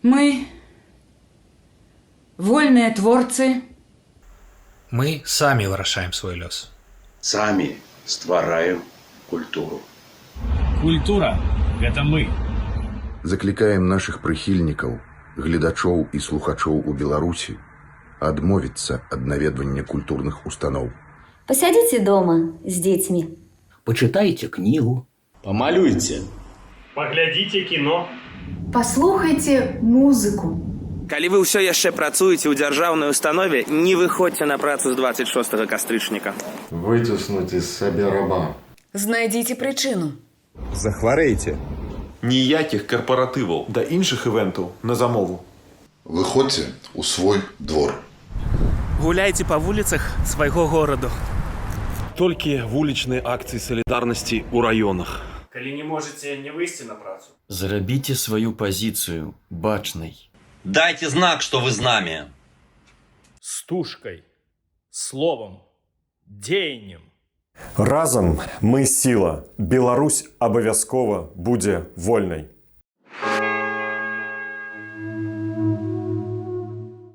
Мы вольные творцы. Мы самі вырашаем свой лёс. Самі ствараем культуру. Культура – гэта мы. Заклікаем нашых прыхільнікаў, гледачоў і слухачоў у Беларусі адмовіцца ад наведвання культурных устаноў. Посядите дома с детьми. Почитайте книгу. Помалюйте. Поглядите кино. Послухайте музыку. Калі вы ўсё яшчэ працуеце ў дзяржаўнай установе, не выходзьце на працу з 26 кастрычніка. Выціснуць з сабе раба. Знайдзіце прычыну. Захварэйце. Ніякіх карпаратываў да іншых івентаў на замову. Выходзьце ў свой двор. Гуляйце па вуліцах свайго гораду. Толькі вулічныя акцыі салідарнасці ў раёнах. Калі не можете не выйсці на працу. Зрабіце сваю пазіцыю бачнай. Дайте знак, что вы с нами. Стужкой, словом, дзеяннем. Разам мы сіла. Беларусь абавязкова будзе вольнай.